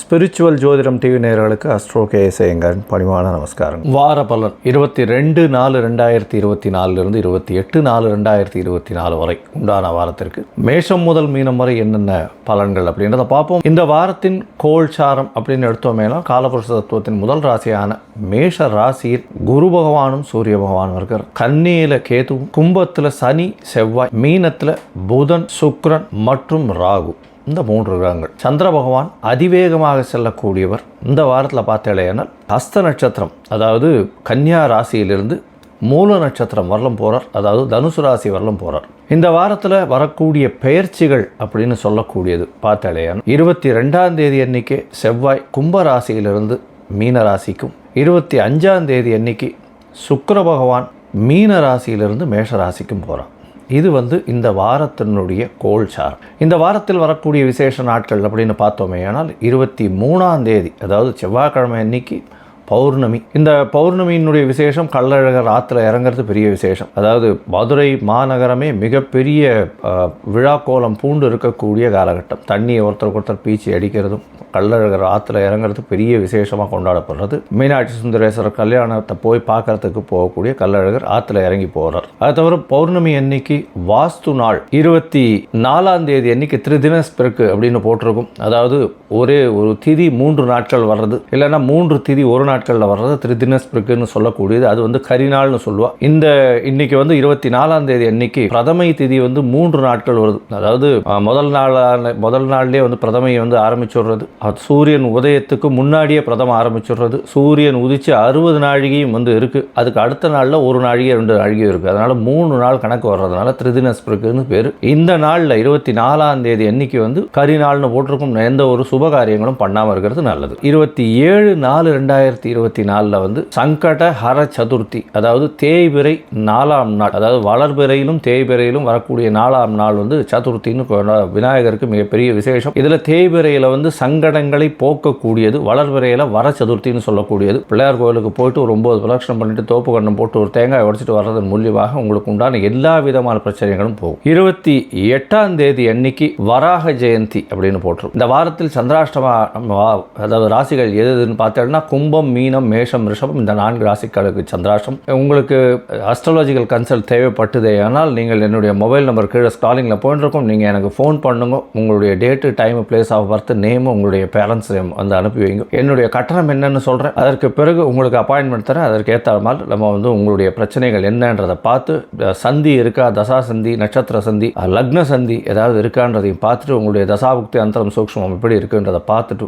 Spiritual ஜோதிடம் TV நேயர்களுக்கு astro கேஎஸ்ஐயங்கரின் பணிவான நமஸ்காரம். வார பலன் 22/4/2024 28/4/2024 வரை உண்டான வாரத்திற்கு மேஷம் முதல் மீனம் வரை என்னென்ன பலன்கள் அப்படின்றத பார்ப்போம். இந்த வாரத்தின் கோல்சாரம் அப்படின்னு எடுத்தோமேனா காலபுருஷ தத்துவத்தின் முதல் ராசியான மேஷ ராசியில் குரு பகவானும் சூரிய பகவானும் இருக்கிறார். கன்னியில கேதுவும், கும்பத்துல சனி செவ்வாய், மீனத்துல புதன் சுக்கிரன் மற்றும் ராகு, இந்த 3 கிரகங்கள். சந்திர பகவான் அதிவேகமாக செல்லக்கூடியவர். இந்த வாரத்தில் பார்த்தேனால் ஹஸ்த நட்சத்திரம், அதாவது கன்னியா ராசியிலிருந்து மூல நட்சத்திரம் வரலும் போகிறார், அதாவது தனுசு ராசி வரலும் போகிறார். இந்த வாரத்தில் வரக்கூடிய பெயர்ச்சிகள் அப்படின்னு சொல்லக்கூடியது பார்த்தேன் 22ஆம் தேதி அன்னைக்கு செவ்வாய் கும்ப ராசியிலிருந்து மீன ராசிக்கும், 25ஆம் தேதி அன்னைக்கு சுக்கிர பகவான் மீன ராசியிலிருந்து மேஷ ராசிக்கும் போகிறார். இது இந்த வாரத்தினுடைய கோல்சார். இந்த வாரத்தில் வரக்கூடிய விசேஷ நாட்கள் அப்படின்னு பார்த்தோமே ஆனால் 23ஆம் தேதி, அதாவது செவ்வாய்க்கிழமை அன்னைக்கு பௌர்ணமி. இந்த பௌர்ணமியினுடைய விசேஷம் கள்ளழகர் ஆற்றுல இறங்கிறது பெரிய விசேஷம். அதாவது மதுரை மாநகரமே மிகப்பெரிய விழா கோலம் பூண்டு இருக்கக்கூடிய காலகட்டம். தண்ணியை ஒருத்தருக்கு ஒருத்தர் பீச்சி அடிக்கிறதும் கள்ளழகர் ஆற்றுல இறங்கிறது பெரிய விசேஷமாக கொண்டாடப்படுறது. மீனாட்சி சுந்தரேஸ்வரர் கல்யாணத்தை போய் பார்க்கறதுக்கு போகக்கூடிய கள்ளழகர் ஆற்றுல இறங்கி போகிறார். அது தவிர பௌர்ணமி அன்னைக்கு வாஸ்து நாள் 24ஆம் தேதி அன்னைக்கு திரிதினஸ்பிறகு அப்படின்னு போட்டிருக்கும். அதாவது ஒரே ஒரு திதி 3 நாட்கள் வர்றது, இல்லைன்னா 3 திதி 1 நாட்களில் வர்றது திரிதினஸ்பிறகுன்னு சொல்லக்கூடியது. அது கரிநாள்னு சொல்லுவா. இன்னைக்கு 24ஆம் தேதி அன்னைக்கு பிரதமை திதி 3 நாட்கள் வருது. அதாவது முதல் நாள்லேயே பிரதமை ஆரம்பிச்சுடுறது. சூரியன் உதயத்துக்கு முன்னாடியே பிரதம ஆரம்பிச்சுடுறது. சூரியன் உதிச்சு 60 நாழிகையும் இருக்குது. அதுக்கு அடுத்த நாளில் 1 நாழிகை 2 நாழிகை இருக்குது. அதனால் 3 நாள் கணக்கு வர்றதுனால திரிதினஸ்பிறகுன்னு பேர். இந்த நாளில் 24ஆம் தேதி அன்னைக்கு கரிநாள்னு போட்டிருக்கும். எந்த ஒரு சுப காரியங்களும் பண்ணாமல் இருக்கிறது நல்லது. 27/4/2024 சங்கட ஹர சதுர்த்தி, அதாவது தேய்பிறை 4ஆம் நாள், அதாவது வளர்பிறையிலும் தேய்பிறையிலும் வரக்கூடிய 4ஆம் நாள் சதுர்த்தின்னு விநாயகருக்கு மிகப்பெரிய விசேஷம். இதில் தேய்பிறையில் சங்கடங்களை போக்கக்கூடியது, வளர்பிறையில் வர சதுர்த்தின்னு சொல்லக்கூடியது. பிள்ளையார் கோயிலுக்கு போயிட்டு ஒரு 9 பிரதட்சணம் பண்ணிட்டு தோப்பு கண்ணம் போட்டு ஒரு தேங்காய் உடைச்சிட்டு வர்றதன் மூலியமாக உங்களுக்கு உண்டான எல்லா விதமான பிரச்சனைகளும் போகும். 28ஆம் தேதி அன்னைக்கு வராக ஜெயந்தி அப்படின்னு போட்டிருக்கும். இந்த வாரத்தில் சந்திராஷ்டம, அதாவது ராசிகள் எதுன்னு பார்த்தோம்னா கும்பம், மீனம், மேஷம், ரிஷபம், இந்த 4 ராசிகளுக்கு சந்திராஷ்டம். உங்களுக்கு அஸ்ட்ராலஜிக்கல் கன்சல்ட் தேவைப்பட்டதே ஆனால் நீங்கள் என்னுடைய மொபைல் நம்பர் கீழே ஸ்காலிங்கில் போயிட்டுருக்கும். நீங்கள் எனக்கு ஃபோன் பண்ணுங்க. உங்களுடைய date, time, place of birth, name, உங்களுடைய பேரண்ட்ஸ் நேம் அனுப்பி வைங்க. என்னுடைய கட்டணம் என்னன்னு சொல்கிறேன். அதற்கு பிறகு உங்களுக்கு அப்பாயின்மெண்ட் தரேன். அதற்கு ஏற்ற மாதிரி நம்ம உங்களுடைய பிரச்சனைகள் என்னன்றதை பார்த்து, சந்தி இருக்கா, தசா சந்தி, நட்சத்திர சந்தி, லக்ன சந்தி ஏதாவது இருக்கான்றதையும் பார்த்துட்டு, உங்களுடைய தசாபுக்தி அந்தரம் சூக்ஷ்மம் எப்படி இருக்குன்றதை பார்த்துட்டு,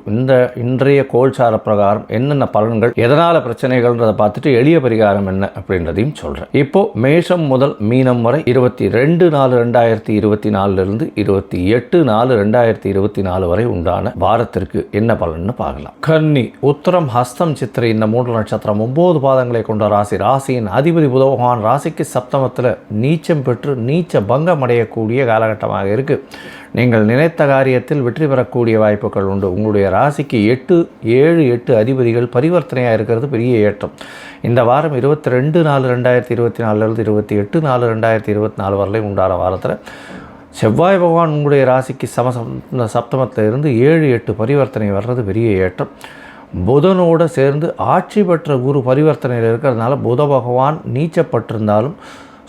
இன்றைய கோல்சார பிரகாரம் என்னென்ன பலன்கள், எதனால் பிரச்சனைகள்ன்றதை பார்த்துட்டு எளிய பரிகாரம் என்ன அப்படின்றதையும் சொல்கிறேன். இப்போ மேஷம் முதல் மீனம் வரை 22/4/2024 28/4/2024 வரை உண்டான வாரத்திற்கு என்ன பலன்னு பார்க்கலாம். கன்னி, உத்தரம், ஹஸ்தம், சித்திரை இந்த 3 நட்சத்திரம் 9 பாதங்களை கொண்ட ராசி. ராசியின் அதிபதி புத பகவான் ராசிக்கு சப்தமத்தில் நீச்சம் பெற்று நீச்ச பங்கம் அடையக்கூடிய காலகட்டமாக இருக்கு. நீங்கள் நினைத்த காரியத்தில் வெற்றி பெறக்கூடிய வாய்ப்புகள் உண்டு. உங்களுடைய ராசிக்கு 8, 7, 8 அதிபதிகள் பரிவர்த்தனையாக இருக்கிறது பெரிய ஏற்றம். இந்த வாரம் 22/4/2024 28/4/2024 வரலை உண்டான வாரத்தில் செவ்வாய் பகவான் உங்களுடைய ராசிக்கு சப்தமத்தில் இருந்து 7, 8 பரிவர்த்தனை வர்றது பெரிய ஏற்றம். புதனோடு சேர்ந்து ஆட்சி பெற்ற குரு பரிவர்த்தனையில் இருக்கிறதுனால புத பகவான் நீச்சப்பட்டிருந்தாலும்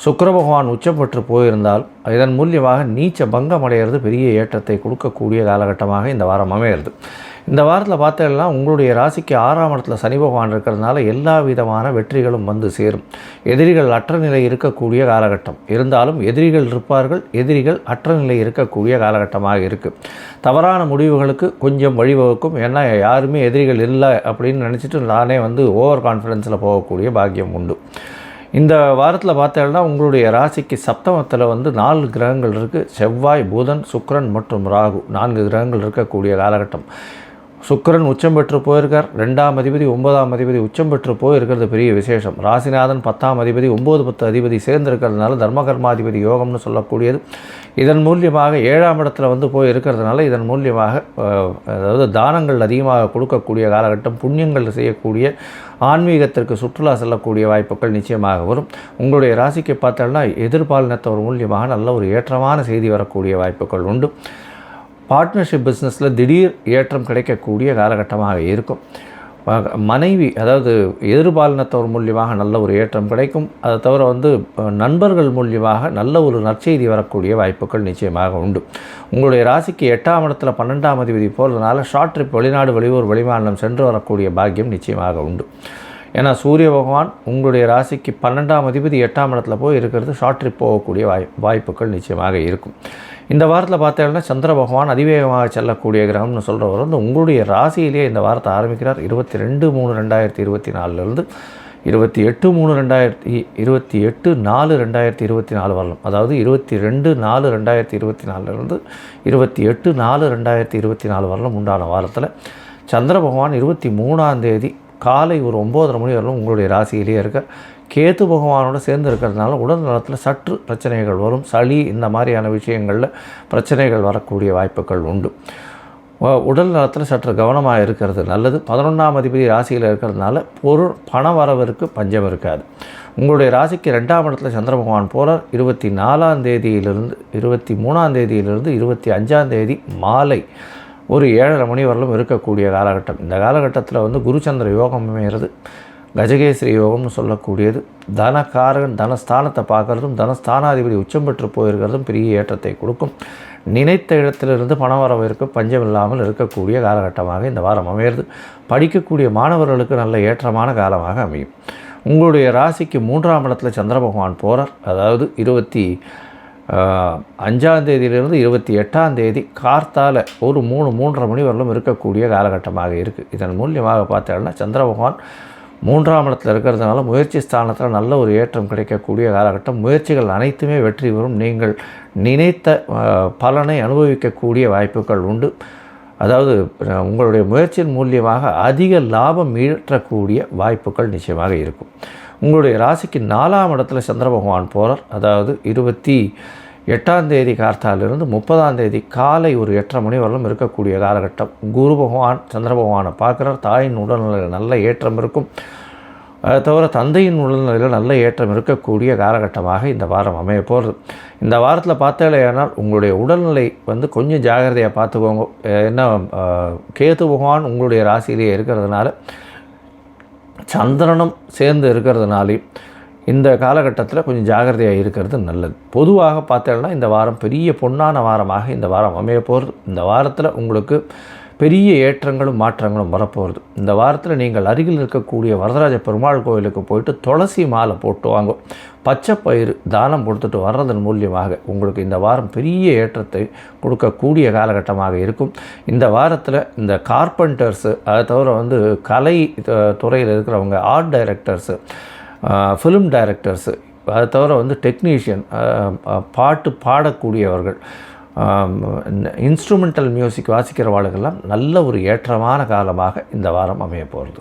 சுக்கிர பகவான் உச்சப்பட்டு போயிருந்தாலும் இதன் மூலியமாக நீச்ச பங்கம் அடைகிறது பெரிய ஏற்றத்தை கொடுக்கக்கூடிய காலகட்டமாக இந்த வாரம் அமைகிறது. இந்த வாரத்தில் பார்த்தீங்கன்னா உங்களுடைய ராசிக்கு 6ஆம் இடத்துல சனி பகவான் இருக்கிறதுனால எல்லா விதமான வெற்றிகளும் சேரும். எதிரிகள் அற்ற நிலை இருக்கக்கூடிய காலகட்டம். இருந்தாலும் எதிரிகள் இருப்பார்கள், எதிரிகள் அற்ற நிலை இருக்கக்கூடிய காலகட்டமாக இருக்குது. தவறான முடிவுகளுக்கு கொஞ்சம் வழிவகுக்கும். ஏன்னா யாருமே எதிரிகள் இல்லை அப்படின்னு நினச்சிட்டு நானே ஓவர் கான்ஃபிடென்ஸில் போகக்கூடிய பாக்கியம் உண்டு. இந்த வாரத்தில் பார்த்தீங்கன்னா உங்களுடைய ராசிக்கு சப்தமத்தில் 4 கிரகங்கள் இருக்குது. செவ்வாய், புதன், சுக்கிரன் மற்றும் ராகு 4 கிரகங்கள் இருக்கக்கூடிய காலகட்டம். சுக்கிரன் உச்சம் பெற்று போயிருக்கார். 2ஆம் அதிபதி 9ஆம் அதிபதி உச்சம் பெற்று போயிருக்கிறது பெரிய விசேஷம். ராசிநாதன் 10ஆம் அதிபதி 9-10 அதிபதி சேர்ந்திருக்கிறதுனால தர்மகர்மாதிபதி யோகம்னு சொல்லக்கூடியது. இதன் மூலியமாக 7ஆம் இடத்துல வந்து போய் இருக்கிறதுனால இதன் மூலியமாக அதாவது தானங்கள் அதிகமாக கொடுக்கக்கூடிய காலகட்டம், புண்ணியங்கள் செய்யக்கூடிய, ஆன்மீகத்திற்கு சுற்றுலா செல்லக்கூடிய வாய்ப்புகள் நிச்சயமாக வரும். உங்களுடைய ராசிக்கு பார்த்தோம்னா எதிர்பாலினத்தவர் மூலியமாக நல்ல ஒரு ஏற்றமான செய்தி வரக்கூடிய வாய்ப்புகள் உண்டு. பார்ட்னர்ஷிப் பிஸ்னஸில் திடீர் ஏற்றம் கிடைக்கக்கூடிய காலகட்டமாக இருக்கும். மனைவி அதாவது எதிர்பாலினத்தவர் மூலியமாக நல்ல ஒரு ஏற்றம் கிடைக்கும். அதை தவிர வந்து நண்பர்கள் மூலியமாக நல்ல ஒரு நற்செய்தி வரக்கூடிய வாய்ப்புகள் நிச்சயமாக உண்டு. உங்களுடைய ராசிக்கு 8ஆம் இடத்துல 12ஆம் அதிபதி போகிறதுனால ஷார்ட் ட்ரிப், வெளிநாடு, வெளியூர், வெளிமாநிலம் சென்று வரக்கூடிய பாக்கியம் நிச்சயமாக உண்டு. ஏன்னா சூரிய பகவான் உங்களுடைய ராசிக்கு 12ஆம் அதிபதி 8ஆம் இடத்துல போய் இருக்கிறது ஷார்ட் ட்ரிப் போகக்கூடிய வாய்ப்புகள் நிச்சயமாக இருக்கும். இந்த வாரத்தில் பார்த்தீங்கன்னா சந்திர பகவான் அதிவேகமாக செல்லக்கூடிய கிரகம்னு சொல்கிறவர் வந்து உங்களுடைய ராசியிலேயே இந்த வாரத்தை ஆரம்பிக்கிறார். 22/3/2024 28/4/2024 வரலாம். அதாவது 22/4/2024 28/4/2024 வரலாம் உண்டான வாரத்தில் சந்திர பகவான் 23ஆம் தேதி காலை ஒரு 9:30 மணி வரலும் உங்களுடைய ராசியிலேயே இருக்கார். கேது பகவானோடு சேர்ந்து இருக்கிறதுனால உடல் நலத்தில் சற்று பிரச்சனைகள் வரும். சளி இந்த மாதிரியான விஷயங்களில் பிரச்சனைகள் வரக்கூடிய வாய்ப்புகள் உண்டு. உடல் நலத்தில் சற்று கவனமாக இருக்கிறது நல்லது. 11ஆம் அதிபதி ராசியில் இருக்கிறதுனால பண வரவிற்கு பஞ்சம் இருக்காது. உங்களுடைய ராசிக்கு 2ஆம் இடத்துல சந்திர பகவான் போகிறார். 24ஆம் தேதியிலிருந்து 23ஆம் தேதியிலிருந்து 25ஆம் தேதி மாலை ஒரு 7:30 மணி வரலும் இருக்கக்கூடிய காலகட்டம். இந்த காலகட்டத்தில் வந்து குருச்சந்திர யோகம் அமைகிறது. கஜகேசரி யோகம்னு சொல்லக்கூடியது. தனக்காரகன் தனஸ்தானத்தை பார்க்குறதும் தனஸ்தானாதிபதி உச்சம் பெற்று போயிருக்கிறதும் பெரிய ஏற்றத்தை கொடுக்கும். நினைத்த இடத்திலிருந்து பணம் வரவிற்கு பஞ்சம் இல்லாமல் இருக்கக்கூடிய காலகட்டமாக இந்த வாரம் அமைகிறது. படிக்கக்கூடிய மாணவர்களுக்கு நல்ல ஏற்றமான காலமாக அமையும். உங்களுடைய ராசிக்கு 3ஆம் இடத்துல சந்திர பகவான் போகிறார். அதாவது 25ஆம் தேதியிலிருந்து 28ஆம் தேதி கார்த்தால ஒரு 3-3:30 மணி வரலும் இருக்கக்கூடிய காலகட்டமாக இருக்குது. இதன் மூலியமாக பார்த்தோம்னா சந்திர பகவான் 3ஆம் இடத்துல இருக்கிறதுனால முயற்சி ஸ்தானத்தில் நல்ல ஒரு ஏற்றம் கிடைக்கக்கூடிய காலகட்டம். முயற்சிகள் அனைத்துமே வெற்றி பெறும். நீங்கள் நினைத்த பலனை அனுபவிக்கக்கூடிய வாய்ப்புகள் உண்டு. அதாவது உங்களுடைய முயற்சியின் மூலியமாக அதிக லாபம் ஈற்றக்கூடிய வாய்ப்புகள் நிச்சயமாக இருக்கும். உங்களுடைய ராசிக்கு 4ஆம் இடத்துல சந்திர பகவான் போகிறார். அதாவது 28ஆம் தேதி கார்த்தாலிருந்து 30ஆம் தேதி காலை ஒரு 8:30 மணி வரலும் இருக்கக்கூடிய காலகட்டம். குரு பகவான் சந்திர பகவானை பார்க்குறார். தாயின் உடல்நிலையில் நல்ல ஏற்றம் இருக்கும். அதை தவிர தந்தையின் உடல்நிலையில் நல்ல ஏற்றம் இருக்கக்கூடிய காலகட்டமாக இந்த வாரம் அமைய போகிறது. இந்த வாரத்தில் பார்த்தாலேயானால் உங்களுடைய உடல்நிலை வந்து கொஞ்சம் ஜாகிரதையாக பார்த்துக்கோங்க. என்ன கேது பகவான் உங்களுடைய ராசியிலேயே இருக்கிறதுனால சந்திரனும் சேர்ந்து இருக்கிறதுனாலே இந்த காலகட்டத்தில் கொஞ்சம் ஜாகிரதையாக இருக்கிறது நல்லது. பொதுவாக பார்த்தோம்னா இந்த வாரம் பெரிய பொன்னான வாரமாக இந்த வாரம் அமைய போகிறது. இந்த வாரத்தில் உங்களுக்கு பெரிய ஏற்றங்களும் மாற்றங்களும் வரப்போகிறது. இந்த வாரத்தில் நீங்கள் அருகில் இருக்கக்கூடிய வரதராஜ பெருமாள் கோயிலுக்கு போயிட்டு துளசி மாலை போட்டு வாங்க. பச்சை பயிறு தானம் கொடுத்துட்டு வர்றதன் மூலியமாக உங்களுக்கு இந்த வாரம் பெரிய ஏற்றத்தை கொடுக்கக்கூடிய காலகட்டமாக இருக்கும். இந்த வாரத்தில் இந்த கார்பெண்டர்ஸு, அதை தவிர வந்து கலை துறையில் இருக்கிறவங்க, ஆர்ட் டைரக்டர்ஸு, ஃபிலிம் டைரக்டர்ஸு, அதை தவிர வந்து டெக்னீஷியன், பாட்டு பாடக்கூடியவர்கள், இன்ஸ்ட்ருமெண்டல் மியூசிக் வாசிக்கிறவாளுக்கெல்லாம் நல்ல ஒரு ஏற்றமான காலமாக இந்த வாரம் அமைய போகிறது.